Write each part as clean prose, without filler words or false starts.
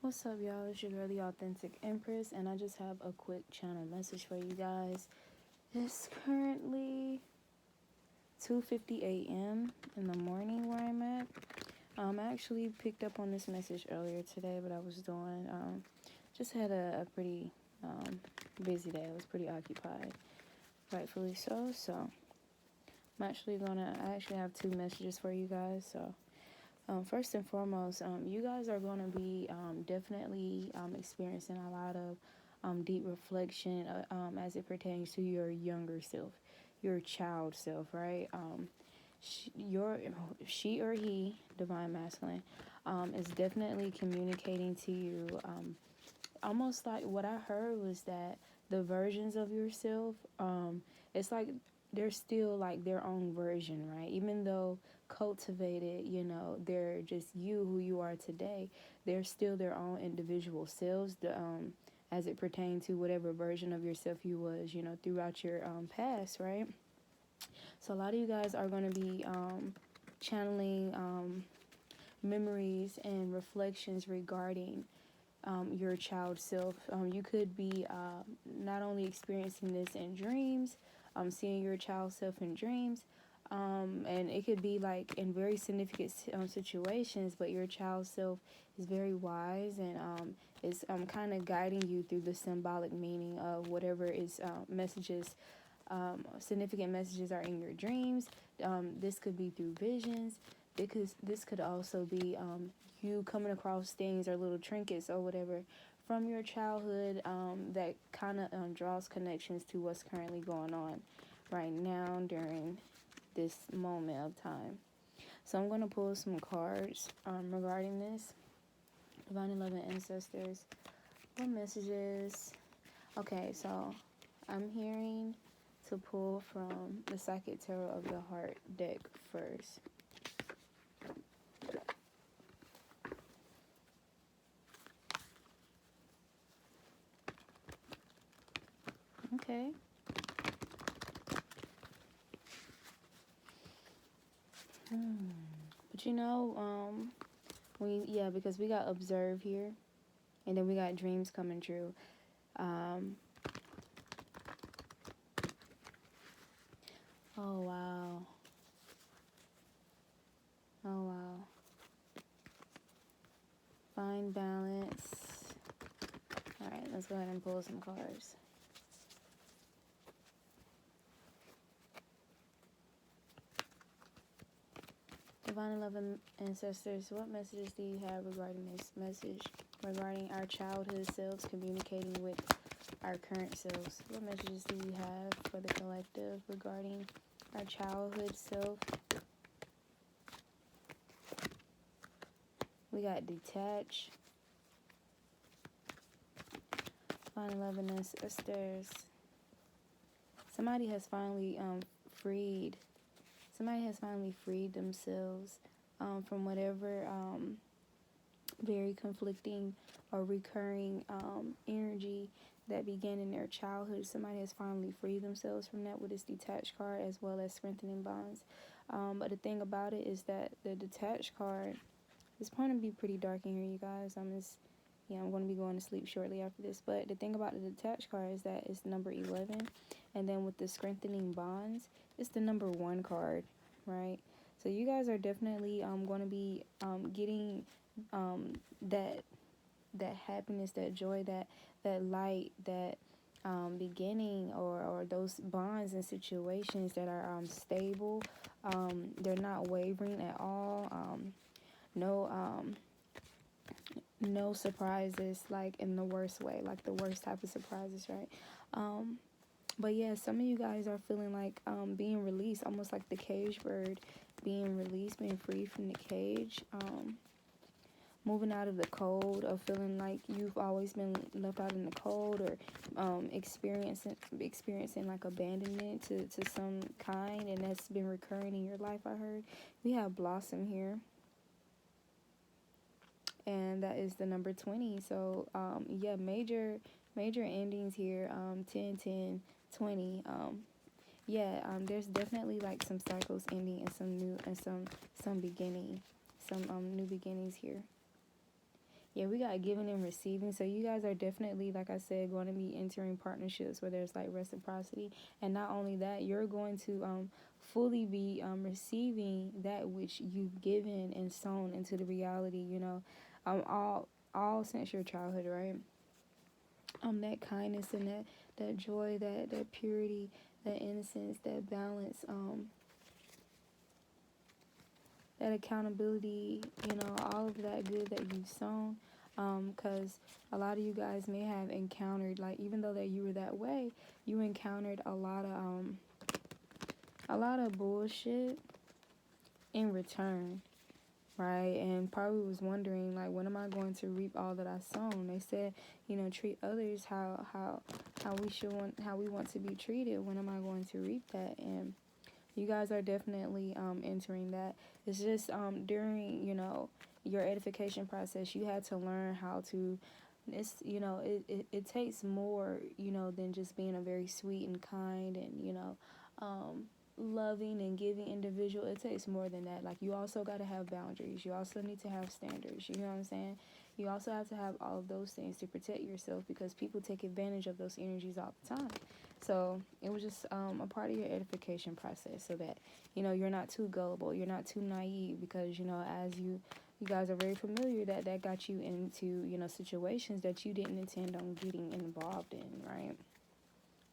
What's up, y'all? It's your really authentic Empress, and I just have a quick channel message for you guys. It's currently 2:50 a.m. in the morning where I'm at. I actually picked up on this message earlier today, but I was doing just had a pretty busy day. I was pretty occupied, rightfully so. So I actually have two messages for you guys. So first and foremost, you guys are going to be definitely experiencing a lot of deep reflection as it pertains to your younger self, your child self, right? She or he, divine masculine, is definitely communicating to you. Almost like what I heard was that the versions of yourself, it's like they're still like their own version, right? Even though cultivated, they're just you who you are today. They're still their own individual selves. As it pertains to whatever version of yourself you was, throughout your past, right? So a lot of you guys are going to be channeling memories and reflections regarding your child self. You could be not only experiencing this in dreams, seeing your child self in dreams, and it could be like in very significant situations, but your child self is very wise and is kind of guiding you through the symbolic meaning of whatever is messages. Significant messages are in your dreams. This could be through visions, because this could also be you coming across things or little trinkets or whatever from your childhood that kind of draws connections to what's currently going on right now during this moment of time. So I'm going to pull some cards regarding this. Divine and loving ancestors, what messages? Okay, so I'm hearing to pull from the Psychic Tarot of the Heart deck first. Okay. But because we got observe here, and then we got dreams coming true. Oh wow. Oh wow. Find balance. All right, let's go ahead and pull some cards. Divine and loving ancestors, what messages do you have regarding this message? Regarding our childhood selves communicating with our current selves. What messages do you have for the collective regarding our childhood self? We got detach. Divine and loving ancestors. Somebody has finally freed. Somebody has finally freed themselves from whatever very conflicting or recurring energy that began in their childhood. Somebody has finally freed themselves from that with this detached card, as well as strengthening bonds. But the thing about it is that the detached card is going to be pretty dark in here, you guys. I'm going to be going to sleep shortly after this. But the thing about the detached card is that it's number 11. And then with the strengthening bonds, it's the number 1 card, right? So you guys are definitely going to be getting that happiness, that joy, that light, that beginning, or those bonds and situations that are stable. They're not wavering at all. No surprises, like in the worst way, like the worst type of surprises, right? But yeah, some of you guys are feeling like being released, almost like the cage bird being released, being free from the cage, moving out of the cold, of feeling like you've always been left out in the cold, or experiencing like abandonment to some kind, and that's been recurring in your life. I heard we have blossom here, and that is the number 20. So major endings here. 10, 10, 20. There's definitely like some cycles ending and some new and some beginning, some new beginnings here. Yeah, we got giving and receiving. So you guys are definitely, like I said, going to be entering partnerships where there's like reciprocity. And not only that, you're going to fully be receiving that which you've given and sown into the reality, all since your childhood, right? That kindness and that joy, that purity, that innocence, that balance, that accountability, all of that good that you've sown. Because a lot of you guys may have encountered, like, even though that you were that way, you encountered a lot of bullshit in return, right? And probably was wondering, like, when am I going to reap all that I sown? They said, treat others how we want to be treated. When am I going to reap that? And you guys are definitely entering that. It's just during your edification process, you had to learn how to. It's it takes more than just being a very sweet and kind and um, loving and giving individual. It takes more than that. Like, you also got to have boundaries. You also need to have standards. You know what I'm saying? You also have to have all of those things to protect yourself, because people take advantage of those energies all the time. So it was just a part of your edification process, so that you're not too gullible, you're not too naive, because as you guys are very familiar, that got you into situations that you didn't intend on getting involved in, right?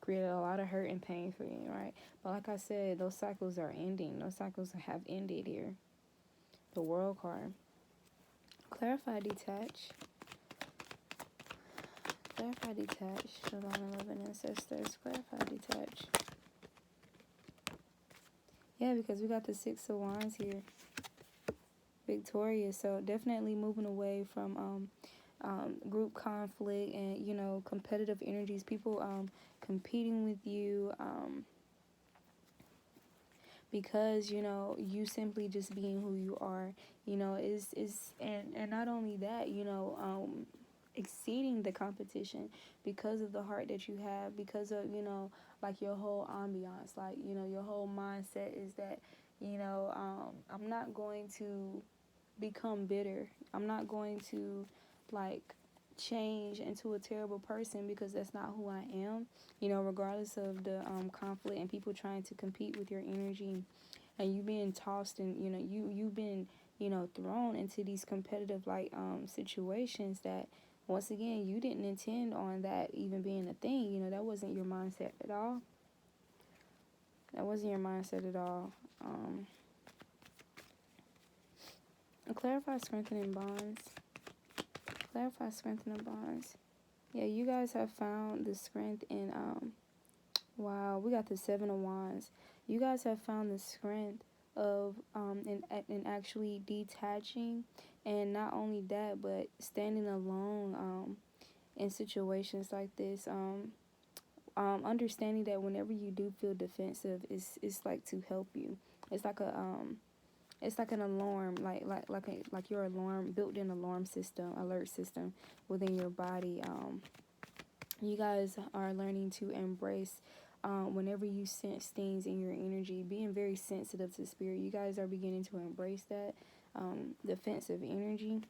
Created a lot of hurt and pain for you, right? But like I said, those cycles are ending. Those cycles have ended here. The World card. Clarify, detach. Clarify, detach. Divine 11 ancestors. Clarify, detach. Yeah, because we got the Six of Wands here. Victorious. So definitely moving away from group conflict and competitive energies. People competing with you. Because you simply just being who you are, is and not only that, exceeding the competition because of the heart that you have, because of like your whole ambiance, like your whole mindset is that I'm not going to become bitter. I'm not going to like change into a terrible person, because that's not who I am. Regardless of the conflict and people trying to compete with your energy, and you being tossed, and you've been thrown into these competitive like situations that once again you didn't intend on that even being a thing. That wasn't your mindset at all. That wasn't your mindset at all. Clarify, strengthening bonds. Clarify, strengthening bonds. Yeah, you guys have found the strength in wow, we got the Seven of Wands. You guys have found the strength of in actually detaching, and not only that, but standing alone in situations like this. Understanding that whenever you do feel defensive, it's like to help you. It's like a it's like an alarm, like your alarm, built-in alarm system, alert system within your body. You guys are learning to embrace whenever you sense things in your energy, being very sensitive to spirit. You guys are beginning to embrace that defensive energy.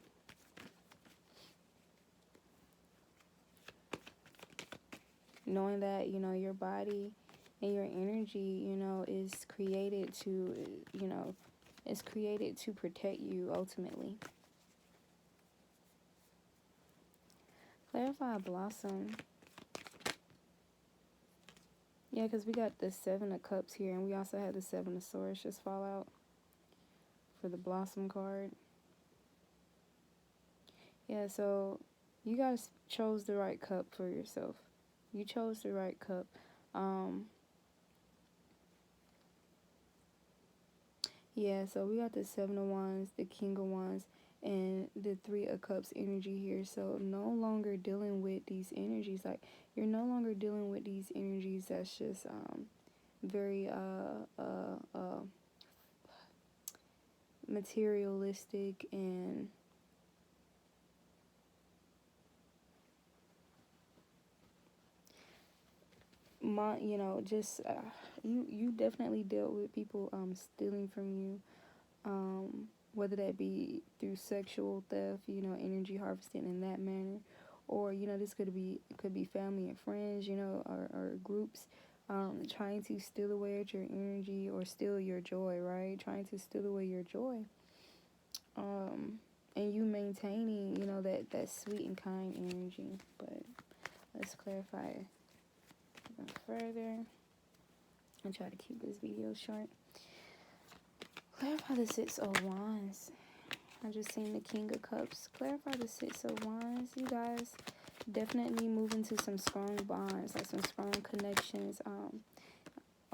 Knowing that, your body and your energy, is created to, is created to protect you ultimately. Clarify, blossom. Yeah, because we got the Seven of Cups here, and we also had the Seven of Swords just fall out for the Blossom card. Yeah, so you guys chose the right cup for yourself. You chose the right cup. Yeah, so we got the Seven of Wands, the King of Wands, and the Three of Cups energy here. So no longer dealing with these energies. Like, you're no longer dealing with these energies that's just very materialistic and just you definitely dealt with people stealing from you, whether that be through sexual theft, energy harvesting in that manner, or this could be family and friends, or groups, trying to steal away at your energy or steal your joy, right? Trying to steal away your joy, um, and you maintaining, that sweet and kind energy. But let's clarify even further and try to keep this video short. Clarify the Six of Wands. I just seen the King of Cups. Clarify the Six of Wands. You guys definitely move into some strong bonds, like some strong connections.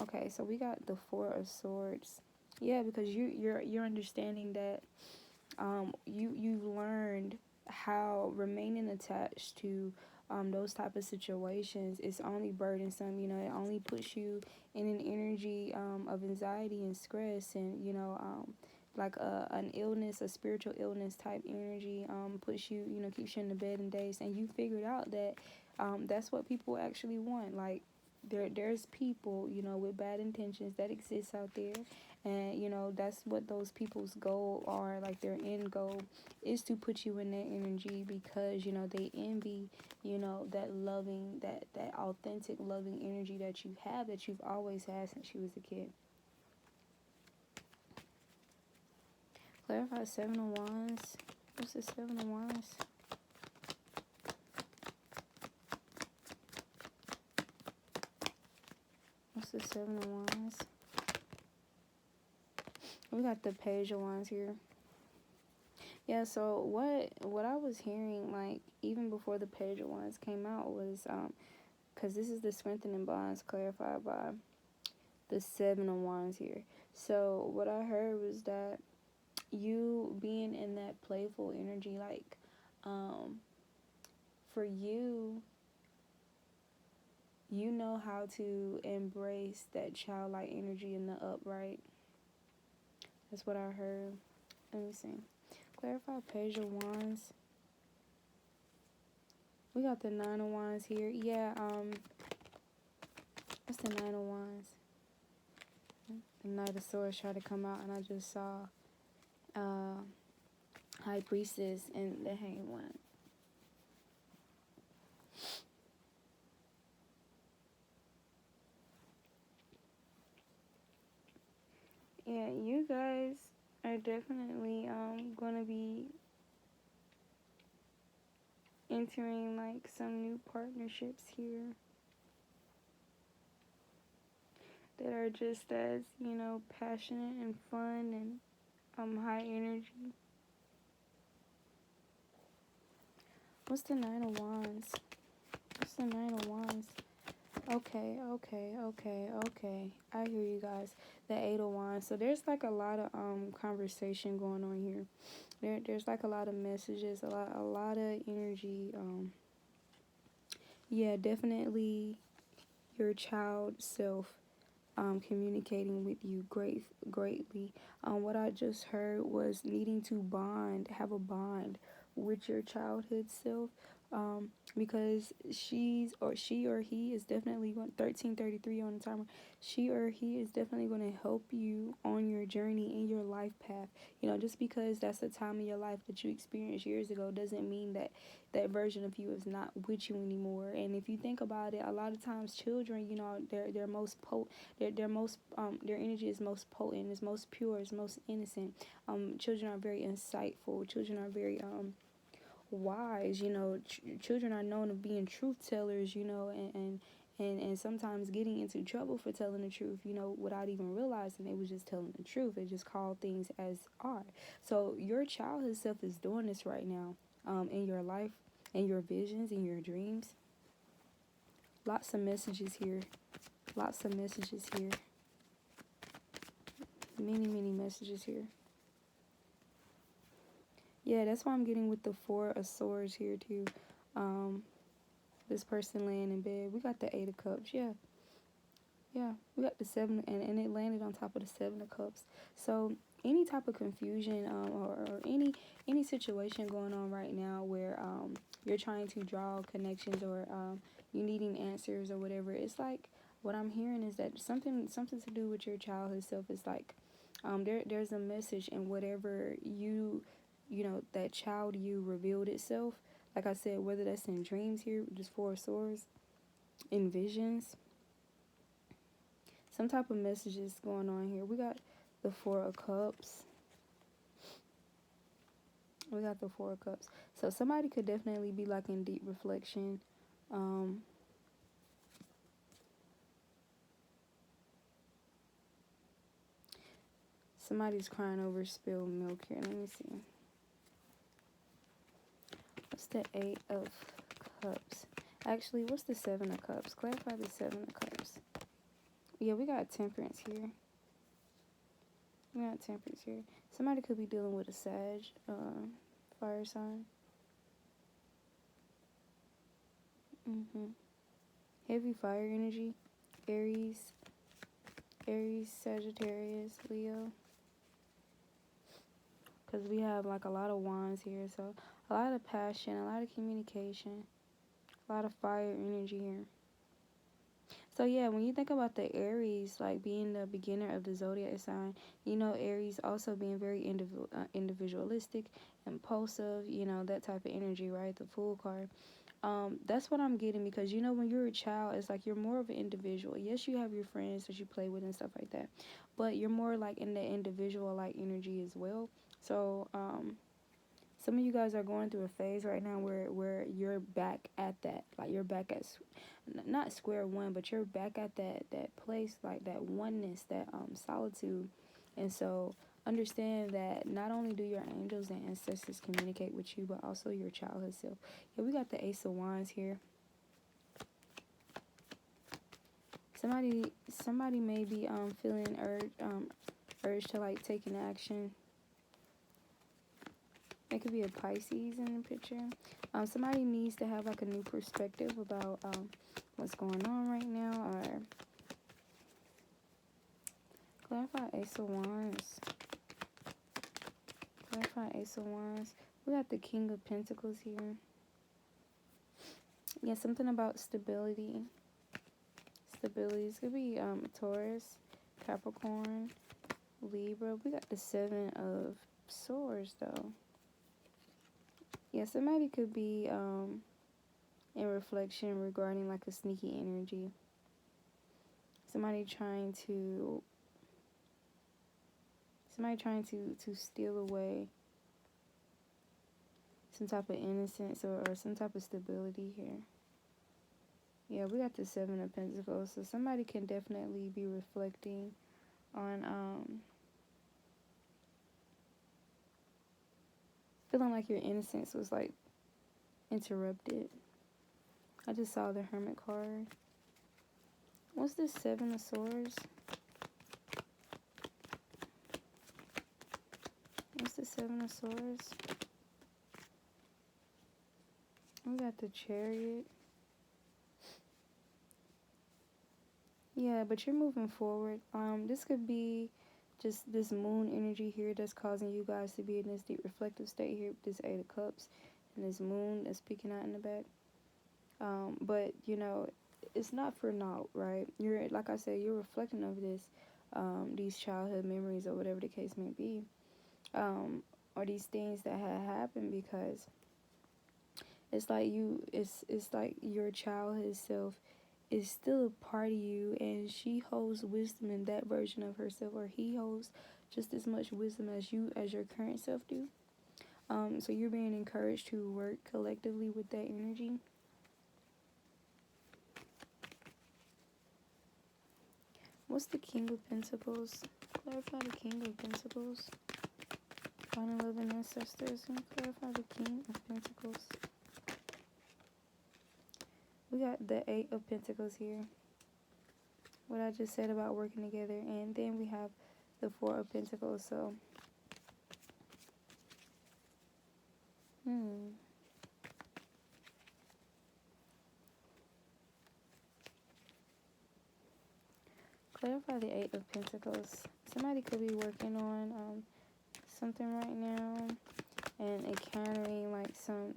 Okay, so we got the Four of Swords. Yeah, because you're understanding that you've learned how remaining attached to those type of situations is only burdensome. It only puts you in an energy of anxiety and stress, and like an illness, a spiritual illness type energy, puts you, keeps you in the bed in days. And you figured out that that's what people actually want. Like there's people, with bad intentions that exist out there, and that's what those people's goal are. Like their end goal is to put you in that energy, because they envy, that loving, that authentic loving energy that you have, that you've always had since you was a kid. Clarify Seven of Wands. What's the Seven of Wands? What's the Seven of Wands? We got the Page of Wands here. Yeah, so what I was hearing, like, even before the Page of Wands came out, was, because this is the strengthening bonds clarified by the Seven of Wands here. So what I heard was that you being in that playful energy, like, for you, you know how to embrace that childlike energy in the upright. That's what I heard. Let me see. Clarify Page of Wands. We got the Nine of Wands here. Yeah, what's the Nine of Wands? The Knight of Swords tried to come out, and I just saw High Priestess and the Hanged One. Yeah, you guys are definitely gonna be entering like some new partnerships here that are just as, passionate and fun and high energy. What's the Nine of Wands? What's the Nine of Wands? Okay. I hear you guys. The Eight of Wands. So there's like a lot of conversation going on here. There's like a lot of messages, a lot of energy. Yeah, definitely your child self communicating with you greatly. What I just heard was needing to have a bond with your childhood self, because she or he is definitely going 1333 on the timer. She or he is definitely going to help you on your journey in your life path. Just because that's the time of your life that you experienced years ago doesn't mean that that version of you is not with you anymore. And if you think about it, a lot of times children, they're most potent. Their energy is most potent, is most pure, is most innocent. Children are very insightful. Children are very wise. Children are known of being truth tellers. And sometimes getting into trouble for telling the truth. Without even realizing they was just telling the truth. They just called things as are. So your childhood self is doing this right now, in your life, in your visions, in your dreams. Lots of messages here. Many messages here. Yeah, that's why I'm getting with the Four of Swords here too. This person laying in bed. We got the Eight of Cups. Yeah, we got the Seven, and it landed on top of the Seven of Cups. So any type of confusion, or any situation going on right now where you're trying to draw connections, or you needing answers or whatever, it's like what I'm hearing is that something to do with your childhood self is like There's a message in whatever that child you revealed itself. Like I said, whether that's in dreams here, just Four of Swords, in visions, some type of messages going on here. We got the Four of Cups. We got the Four of Cups. So somebody could definitely be like in deep reflection. Somebody's crying over spilled milk here. Let me see. What's the Eight of Cups? Actually, what's the Seven of Cups? Clarify the Seven of Cups. Yeah, we got Temperance here. We got Temperance here. Somebody could be dealing with a Sag, fire sign. Heavy fire energy. Aries, Sagittarius, Leo. Because we have like a lot of wands here. So a lot of passion, a lot of communication, a lot of fire energy here. So yeah, when you think about the Aries, like being the beginner of the zodiac sign, Aries also being very individualistic, impulsive, that type of energy, right? The Fool card. That's what I'm getting, because when you're a child, it's like you're more of an individual. Yes, you have your friends that you play with and stuff like that, but you're more like in the individual like energy as well. So some of you guys are going through a phase right now where you're back at that, like you're back at not square one, but you're back at that place, like that oneness, that solitude. And so understand that not only do your angels and ancestors communicate with you, but also your childhood self. Yeah, we got the Ace of Wands here. Somebody may be feeling urge to like take an action. It could be a Pisces in the picture. Somebody needs to have like a new perspective about what's going on right now, or clarify Ace of Wands. Clarify Ace of Wands. We got the King of Pentacles here. Yeah, something about stability. This could be Taurus, Capricorn, Libra. We got the Seven of Swords though. Yeah, somebody could be in reflection regarding like a sneaky energy. Somebody trying to steal away some type of innocence or some type of stability here. Yeah, we got the Seven of Pentacles. So somebody can definitely be reflecting on feeling like your innocence was like interrupted. I just saw the Hermit card. What's this Seven of Swords? What's the Seven of Swords? We got the Chariot. Yeah, but you're moving forward. This could be just this moon energy here that's causing you guys to be in this deep reflective state here with this Eight of Cups and this moon that's peeking out in the back. But it's not for naught, right? You're, like I said, you're reflecting over this, these childhood memories or whatever the case may be, or these things that had happened, because it's like it's like your childhood self is still a part of you, and she holds wisdom in that version of herself, or he holds just as much wisdom as your current self do. So you're being encouraged to work collectively with that energy. What's the King of Pentacles? Clarify the King of Pentacles. Final love and ancestors. And clarify the King of Pentacles. We got the Eight of Pentacles here. What I just said about working together. And then we have the Four of Pentacles. So, clarify the Eight of Pentacles. Somebody could be working on something right now and encountering like some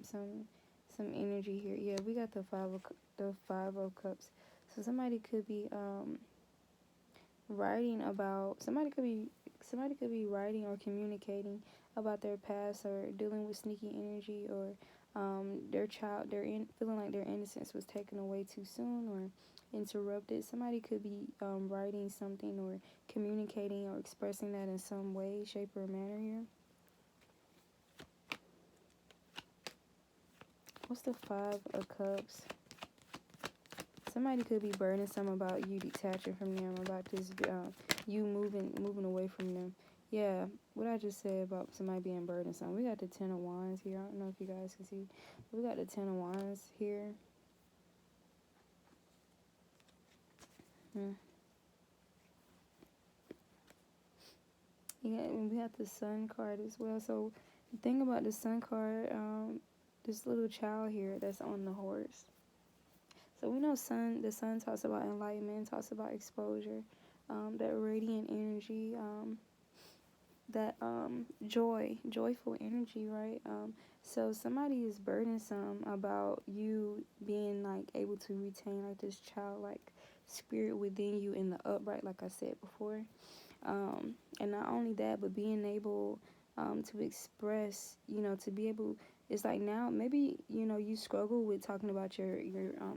energy here. Yeah, we got the Five of Cups. So somebody could be writing about somebody could be writing or communicating about their past, or dealing with sneaky energy, or their child, feeling like their innocence was taken away too soon or interrupted. Somebody could be writing something or communicating or expressing that in some way, shape, or manner here. What's the Five of Cups? Somebody could be burdensome about you detaching from them, about this, you moving away from them. Yeah, what I just said about somebody being burdensome. We got the Ten of Wands here. I don't know if you guys can see. We got the Ten of Wands here. Yeah, and we got the Sun card as well. So the thing about the Sun card, this little child here that's on the horse. So we know the sun talks about enlightenment, talks about exposure, that radiant energy, that joyful energy, right? So somebody is burdensome about you being like able to retain like this childlike spirit within you in the upright, like I said before. And not only that, but being able to express, to be able, it's like now maybe you struggle with talking about your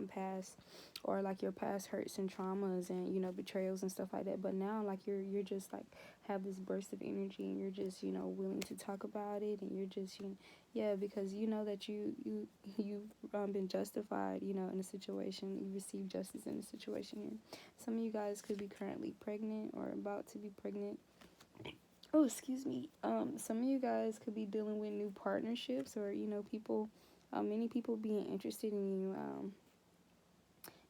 past, or like your past hurts and traumas and betrayals and stuff like that. But now like you're just like have this burst of energy, and you're just willing to talk about it, and you're just yeah, because you know that you've been justified in a situation, you received justice in a situation here. Some of you guys could be currently pregnant or about to be pregnant. Oh, excuse me. Some of you guys could be dealing with new partnerships, or people, many people being interested in you.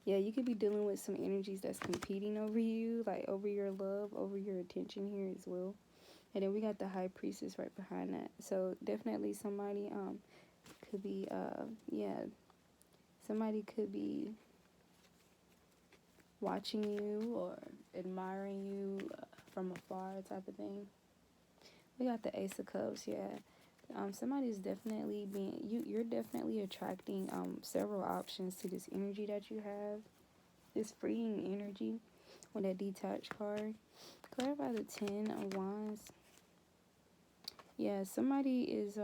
Yeah, you could be dealing with some energies that's competing over you, like over your love, over your attention here as well. And then we got the High Priestess right behind that. So definitely somebody could be somebody could be watching you or admiring you from afar, type of thing. We got the Ace of Cups, yeah. Somebody's definitely you're definitely attracting several options to this energy that you have. This freeing energy with that detached card. Clarify the Ten of Wands. Yeah, somebody is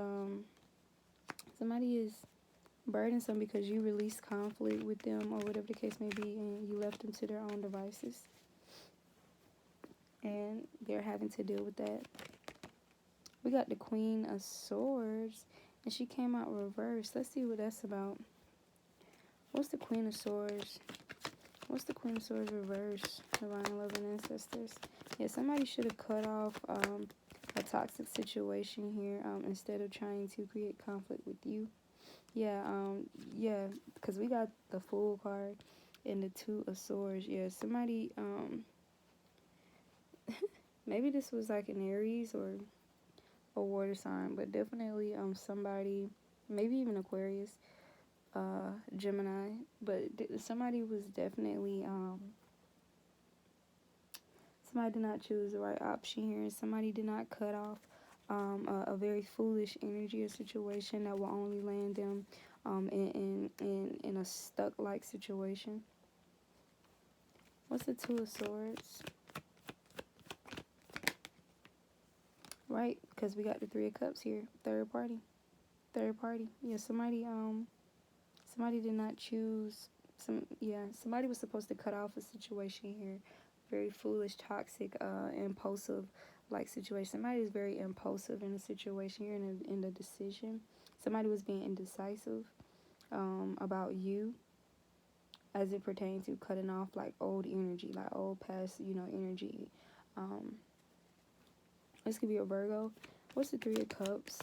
burdensome because you released conflict with them, or whatever the case may be, and you left them to their own devices. And they're having to deal with that. We got the Queen of Swords, and she came out reversed. Let's see what that's about. What's the Queen of Swords? What's the Queen of Swords reverse? Divine Love and Ancestors. Yeah, somebody should have cut off a toxic situation here instead of trying to create conflict with you. Yeah, because we got the Fool card and the Two of Swords. Yeah, somebody, maybe this was like an Aries or a water sign, but definitely somebody, maybe even Aquarius, Gemini, but somebody was definitely somebody did not choose the right option here, and somebody did not cut off a very foolish energy or situation that will only land them in a stuck like situation. What's the Two of Swords? Right, because we got the Three of Cups here. Third party. Yeah, somebody did not choose somebody was supposed to cut off a situation here. Very foolish, toxic, impulsive like situation. Somebody is very impulsive in a situation here, in the decision. Somebody was being indecisive about you as it pertains to cutting off like old energy, like old past, energy. This could be a Virgo. What's the Three of Cups?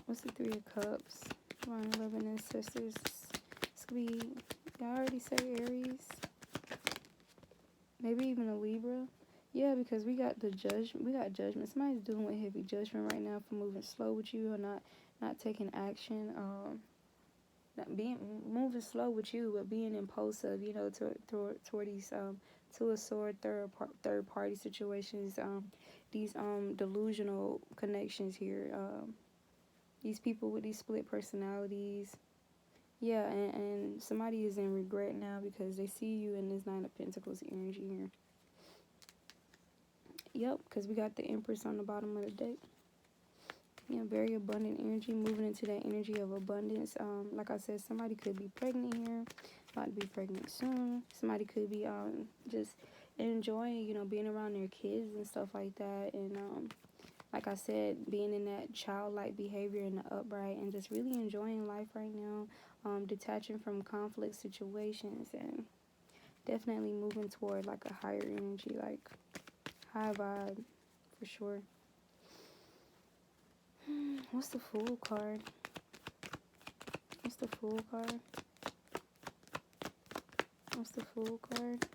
What's the Three of Cups? Divine Love and Ancestors. This could be, I already said Aries. Maybe even a Libra. Yeah, because we got the judgment. We got judgment. Somebody's dealing with heavy judgment right now for moving slow with you, or not taking action. Not moving slow with you, but being impulsive. Toward these Two of Swords, third party situations. These delusional connections here. These people with these split personalities. Yeah, and somebody is in regret now because they see you in this Nine of Pentacles energy here. Yep, because we got the Empress on the bottom of the deck. Yeah, very abundant energy, moving into that energy of abundance. Like I said, somebody could be pregnant here, about to be pregnant soon. Somebody could be just enjoying, being around their kids and stuff like that. And like I said, being in that childlike behavior in the upright and just really enjoying life right now. Detaching from conflict situations and definitely moving toward like a higher energy, like high vibe for sure. What's the Fool card? What's the Fool card? What's the Fool card?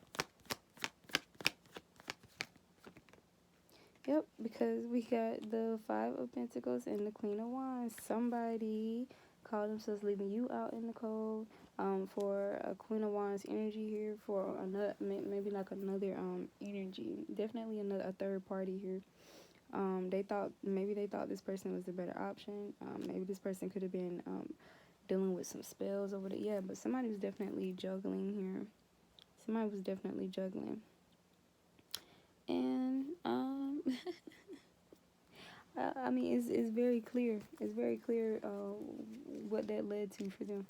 Yep, because we got the Five of Pentacles and the Queen of Wands. Somebody called themselves leaving you out in the cold. For a Queen of Wands energy here, for another, maybe like another energy, definitely a third party here. Maybe they thought this person was the better option. Maybe this person could have been dealing with some spells over the, yeah, but somebody was definitely juggling here. Somebody was definitely juggling. And I mean, it's very clear. It's very clear what that led to for them.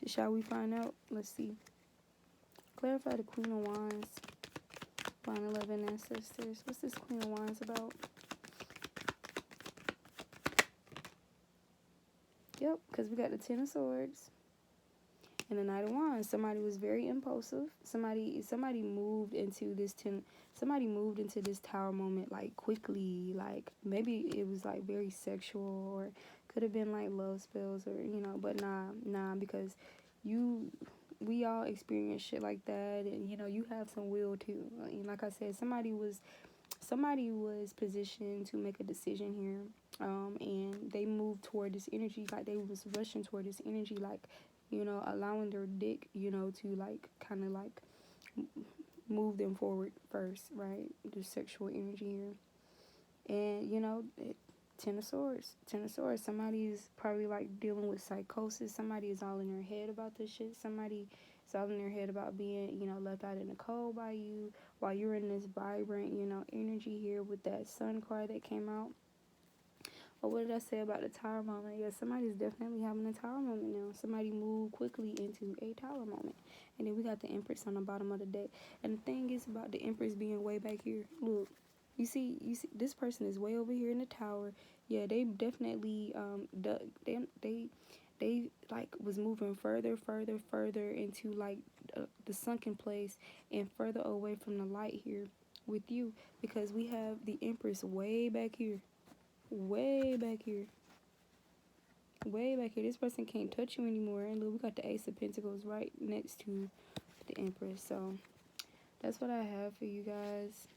Shall we find out? Let's see. Clarify the Queen of Wands. Line 11 ancestors. What's this Queen of Wands about? Yep, because we got the Ten of Swords and the Knight of Wands. Somebody was very impulsive. Somebody moved into this somebody moved into this tower moment like quickly. Like maybe it was like very sexual, or could have been like love spells, or but nah, because we all experience shit like that, and you have some will too. Like I said, somebody was positioned to make a decision here, and they moved toward this energy, like they was rushing toward this energy, like allowing their dick to like kind of like move them forward first, right? The sexual energy here. And Ten of Swords. Somebody is probably like dealing with psychosis. Somebody is all in their head about this shit. Somebody is all in their head about being, left out in the cold by you, while you're in this vibrant, energy here with that Sun card that came out. But what did I say about the Tower moment? Yeah, somebody's definitely having a Tower moment now. Somebody moved quickly into a Tower moment. And then we got the Empress on the bottom of the deck. And the thing is about the Empress being way back here. Look. You see, this person is way over here in the tower. Yeah, they definitely they like was moving further into like the sunken place and further away from the light here with you, because we have the Empress way back here, way back here, way back here. This person can't touch you anymore. And look, we got the Ace of Pentacles right next to the Empress. So that's what I have for you guys.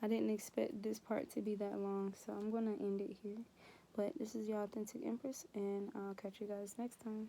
I didn't expect this part to be that long, so I'm going to end it here. But this is your authentic Empress, and I'll catch you guys next time.